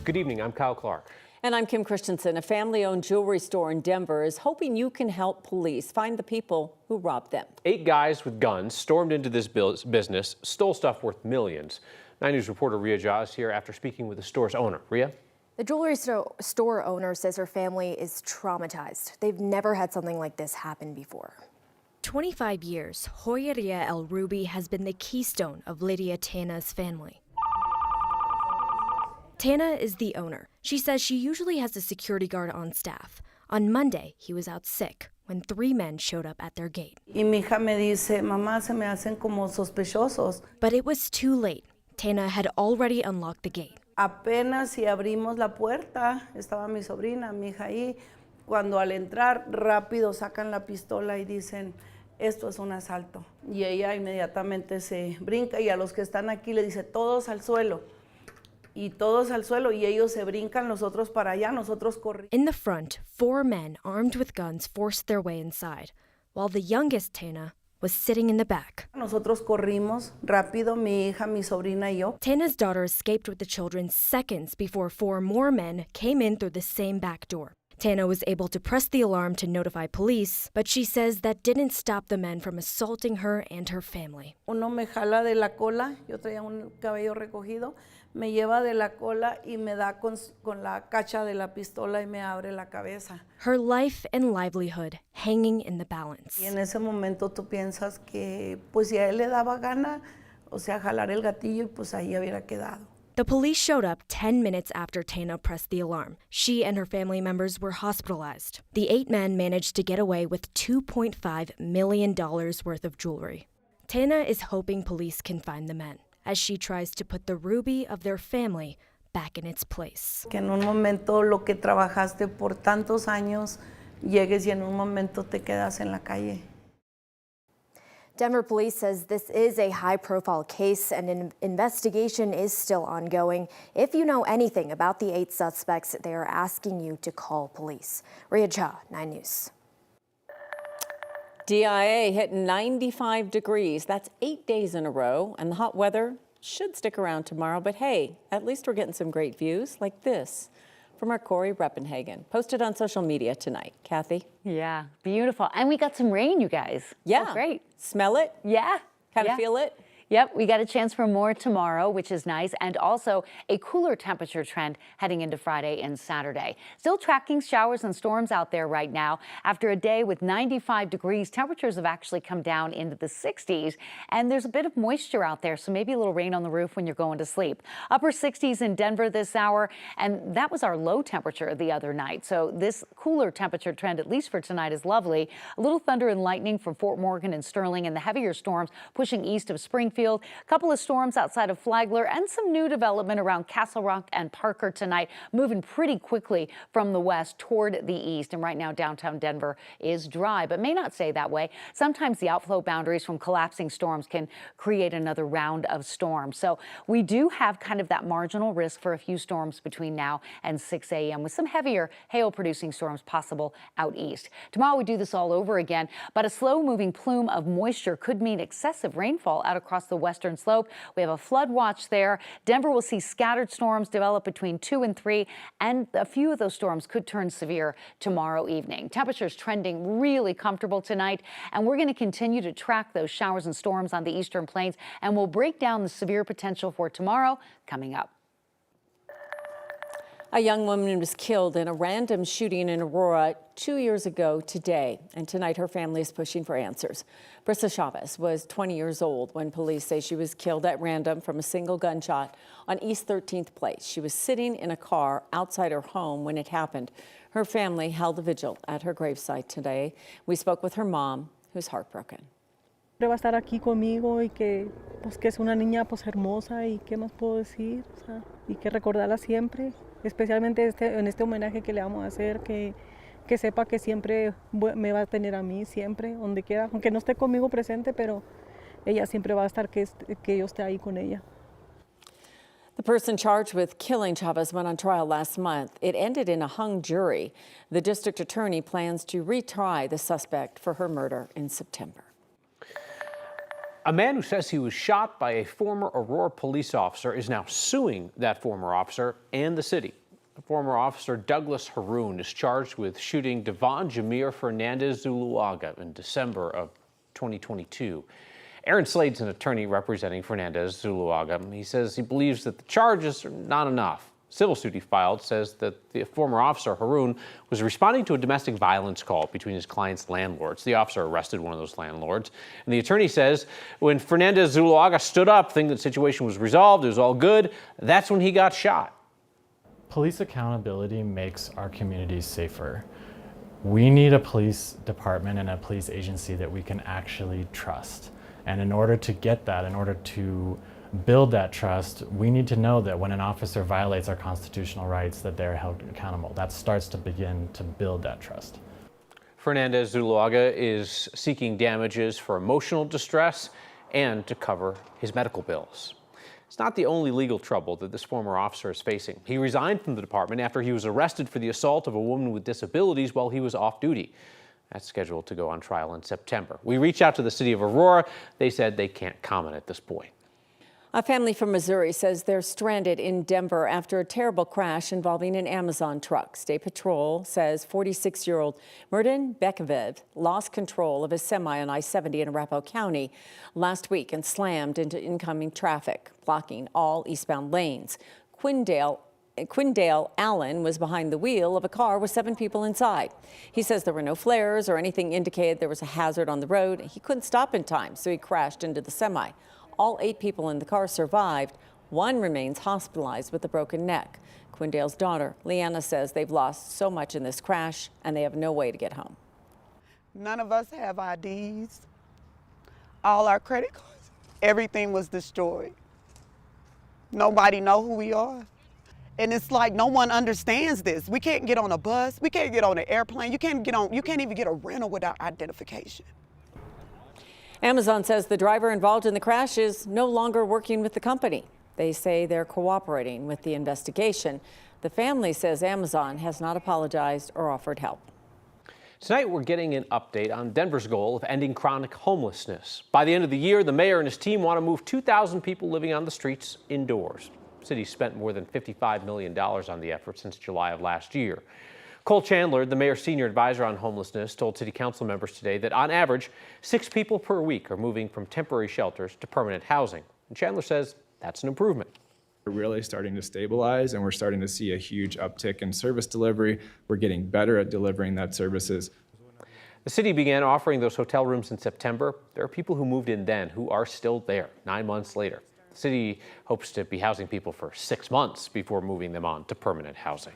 Good evening, I'm Kyle Clark. And I'm Kim Christensen. A family-owned jewelry store in Denver is hoping you can help police find the people who robbed them. 8 guys with guns stormed into this business, stole stuff worth millions. 9 News reporter Brisa Chavez here after speaking with the store's owner. Brisa? The jewelry store owner says her family is traumatized. They've never had something like this happen before. 25 years, Joyeria El Ruby has been the keystone of Lydia Tena's family. Tana is the owner. She says she usually has a security guard on staff. On Monday, he was out sick when 3 men showed up at their gate. Y mi hija me dice, mamá, se me hacen como sospechosos. But it was too late. Tana had already unlocked the gate. Apenas si abrimos la puerta, estaba mi sobrina, mi hija ahí. Cuando al entrar, rápido sacan la pistola y dicen, esto es un asalto. Y ella inmediatamente se brinca y a los que están aquí le dice, todos al suelo. Y todos al suelo y ellos se brincan, los otros para allá, nosotros corrimos. In the front, 4 men armed with guns forced their way inside, while the youngest Tana was sitting in the back. Nosotros corrimos rápido, mi hija, mi sobrina y yo. Tana's daughter escaped with the children seconds before 4 more men came in through the same back door. Tana was able to press the alarm to notify police, but she says that didn't stop the men from assaulting her and her family. Uno me jala de la cola, yo traía un cabello recogido, me lleva de la cola y me da con la cacha de la pistola y me abre la cabeza. Her life and livelihood hanging in the balance. Y en ese momento tú piensas que pues si a él le daba gana, o sea, jalar el gatillo y pues ahí hubiera quedado. The police showed up 10 minutes after Tana pressed the alarm. She and her family members were hospitalized. The 8 men managed to get away with $2.5 million worth of jewelry. Tana is hoping police can find the men as she tries to put the ruby of their family back in its place. Que en un momento lo que trabajaste por tantos años llegues y en un momento te quedas en la calle. Denver police says this is a high-profile case and an investigation is still ongoing. If you know anything about the 8 suspects, they are asking you to call police. Brisa Chavez, 9 News. DIA hit 95 degrees. That's 8 days in a row, and the hot weather should stick around tomorrow. But hey, at least we're getting some great views like this from our Corey Reppenhagen. Posted on social media tonight. Kathy? Yeah, beautiful. And we got some rain, you guys. Yeah. Oh, great. Smell it? Yeah. Kind of feel it? Yep, we got a chance for more tomorrow, which is nice, and also a cooler temperature trend heading into Friday and Saturday. Still tracking showers and storms out there right now. After a day with 95 degrees, temperatures have actually come down into the 60s, and there's a bit of moisture out there, so maybe a little rain on the roof when you're going to sleep. Upper 60s in Denver this hour, and that was our low temperature the other night. So this cooler temperature trend, at least for tonight, is lovely. A little thunder and lightning from Fort Morgan and Sterling, and the heavier storms pushing east of Springfield. A couple of storms outside of Flagler and some new development around Castle Rock and Parker tonight, moving pretty quickly from the west toward the east. And right now, downtown Denver is dry, but may not stay that way. Sometimes the outflow boundaries from collapsing storms can create another round of storms. So we do have kind of that marginal risk for a few storms between now and 6 a.m. with some heavier hail-producing storms possible out east. Tomorrow we do this all over again, but a slow-moving plume of moisture could mean excessive rainfall out across the western slope. We have a flood watch there. Denver will see scattered storms develop between 2 and 3, and a few of those storms could turn severe tomorrow evening. Temperatures trending really comfortable tonight, and we're going to continue to track those showers and storms on the eastern plains, and we'll break down the severe potential for tomorrow coming up. A young woman was killed in a random shooting in Aurora 2 years ago today, and tonight her family is pushing for answers. Brisa Chavez was 20 years old when police say she was killed at random from a single gunshot on East 13th Place. She was sitting in a car outside her home when it happened. Her family held a vigil at her gravesite today. We spoke with her mom, who's heartbroken. Va a estar aquí conmigo y que es una niña pues hermosa y qué más puedo decir, o sea, y que recordarla siempre, especialmente en este homenaje que le vamos a hacer, que sepa que siempre me va a tener a mí, siempre, donde quiera, aunque no esté conmigo presente, pero ella siempre va a estar, que yo esté ahí con ella. The person charged with killing Chavez went on trial last month. It ended in a hung jury. The district attorney plans to retry the suspect for her murder in September. A man who says he was shot by a former Aurora police officer is now suing that former officer and the city. Former officer Douglas Haroon is charged with shooting Devon Jameer Fernandez Zuluaga in December of 2022. Aaron Slade's an attorney representing Fernandez Zuluaga. He says he believes that the charges are not enough. Civil suit he filed says that the former officer, Haroon, was responding to a domestic violence call between his client's landlords. The officer arrested one of those landlords. And the attorney says when Fernandez Zuluaga stood up, thinking the situation was resolved, it was all good, that's when he got shot. Police accountability makes our communities safer. We need a police department and a police agency that we can actually trust. And in order to get that, in order to build that trust, we need to know that when an officer violates our constitutional rights, that they're held accountable. That starts to begin to build that trust. Fernandez Zuluaga is seeking damages for emotional distress and to cover his medical bills. It's not the only legal trouble that this former officer is facing. He resigned from the department after he was arrested for the assault of a woman with disabilities while he was off duty. That's scheduled to go on trial in September. We reached out to the city of Aurora. They said they can't comment at this point. A family from Missouri says they're stranded in Denver after a terrible crash involving an Amazon truck. State Patrol says 46-year-old Murden Bekevev lost control of his semi on I-70 in Arapahoe County last week and slammed into incoming traffic, blocking all eastbound lanes. Quindale Allen was behind the wheel of a car with 7 people inside. He says there were no flares or anything indicated there was a hazard on the road. He couldn't stop in time, so he crashed into the semi. All 8 people in the car survived. 1 remains hospitalized with a broken neck. Quindale's daughter, Leanna, says they've lost so much in this crash and they have no way to get home. None of us have IDs. All our credit cards, everything was destroyed. Nobody know who we are. And it's like no one understands this. We can't get on a bus. We can't get on an airplane. You can't even get a rental without identification. Amazon says the driver involved in the crash is no longer working with the company. They say they're cooperating with the investigation. The family says Amazon has not apologized or offered help. Tonight, we're getting an update on Denver's goal of ending chronic homelessness. By the end of the year, the mayor and his team want to move 2,000 people living on the streets indoors. The city spent more than $55 million on the effort since July of last year. Cole Chandler, the mayor's senior advisor on homelessness, told city council members today that on average, 6 people per week are moving from temporary shelters to permanent housing. And Chandler says that's an improvement. We're really starting to stabilize and we're starting to see a huge uptick in service delivery. We're getting better at delivering that services. The city began offering those hotel rooms in September. There are people who moved in then who are still there 9 months later. The city hopes to be housing people for 6 months before moving them on to permanent housing.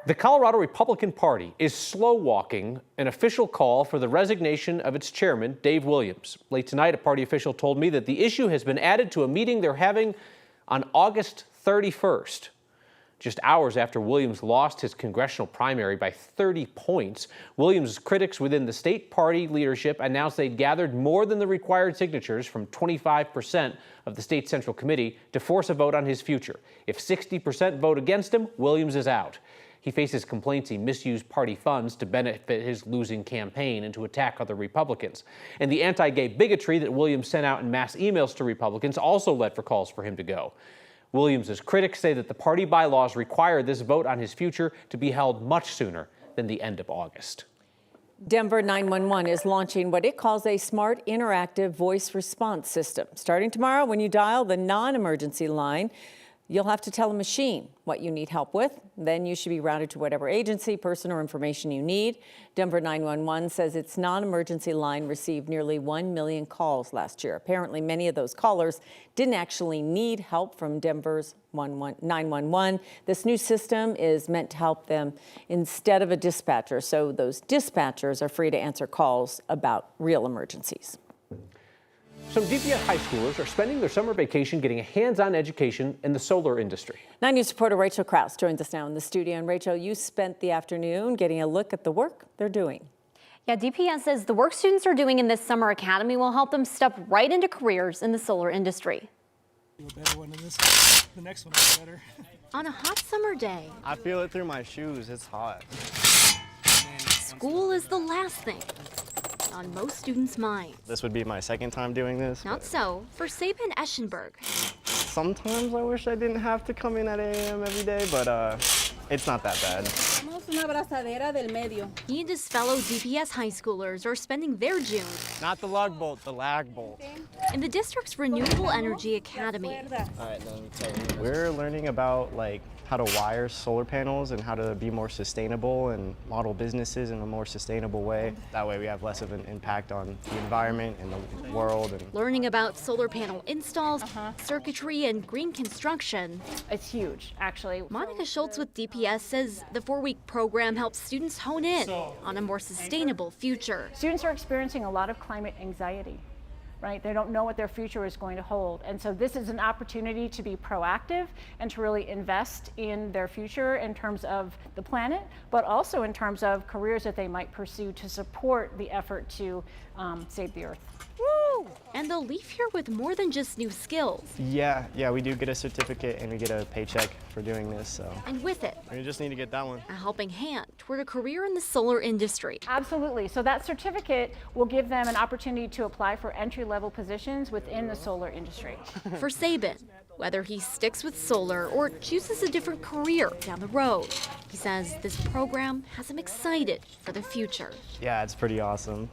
The Colorado Republican Party is slow-walking an official call for the resignation of its chairman, Dave Williams. Late tonight, a party official told me that the issue has been added to a meeting they're having on August 31st. Just hours after Williams lost his congressional primary by 30 points, Williams' critics within the state party leadership announced they'd gathered more than the required signatures from 25% of the state central committee to force a vote on his future. If 60% vote against him, Williams is out. He faces complaints he misused party funds to benefit his losing campaign and to attack other Republicans. And the anti-gay bigotry that Williams sent out in mass emails to Republicans also led for calls for him to go. Williams' critics say that the party bylaws require this vote on his future to be held much sooner than the end of August. Denver 911 is launching what it calls a smart interactive voice response system. Starting tomorrow, when you dial the non-emergency line, you'll have to tell a machine what you need help with. Then you should be routed to whatever agency, person, or information you need. Denver 911 says its non-emergency line received nearly 1 million calls last year. Apparently, many of those callers didn't actually need help from Denver's 911. This new system is meant to help them instead of a dispatcher, so those dispatchers are free to answer calls about real emergencies. Some DPS high schoolers are spending their summer vacation getting a hands-on education in the solar industry. 9 News reporter Rachel Krause joins us now in the studio. And Rachel, you spent the afternoon getting a look at the work they're doing. Yeah, DPS says the work students are doing in this summer academy will help them step right into careers in the solar industry. A better one than this one. The next one is better. On a hot summer day, I feel it through my shoes. It's hot. school is the last thing on most students' minds. This would be my second time doing this. Not so for Sabin Eschenberg. Sometimes I wish I didn't have to come in at 8 a.m. every day, but it's not that bad. He and his fellow DPS high schoolers are spending their June Not the lug bolt, the lag bolt. in the district's Renewable Energy Academy. We're learning about how to wire solar panels and how to be more sustainable and model businesses in a more sustainable way. That way we have less of an impact on the environment and the world. And Learning about solar panel installs, circuitry, and green construction. It's huge, actually. Monica Schultz with DPS says the 4-week program helps students hone in on a more sustainable future. Students are experiencing a lot of climate anxiety, right? They don't know what their future is going to hold. And so this is an opportunity to be proactive and to really invest in their future in terms of the planet, but also in terms of careers that they might pursue to support the effort to save the Earth. Woo! And they'll leave here with more than just new skills. yeah, we do get a certificate and we get a paycheck for doing this, so. And with it, We just need to get that one. a helping hand toward a career in the solar industry. Absolutely. So that certificate will give them an opportunity to apply for entry-level positions within the solar industry. For Sabin, whether he sticks with solar or chooses a different career down the road, he says this program has him excited for the future. Yeah, it's pretty awesome.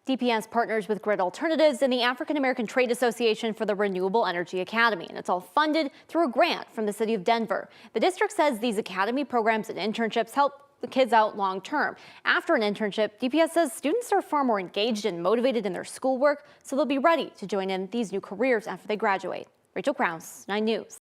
DPS partners with Grid Alternatives and the African American Trade Association for the Renewable Energy Academy, and it's all funded through a grant from the city of Denver. The district says these academy programs and internships help the kids out long term. After an internship, DPS says students are far more engaged and motivated in their schoolwork, so they'll be ready to join in these new careers after they graduate. Rachel Krause, 9 News.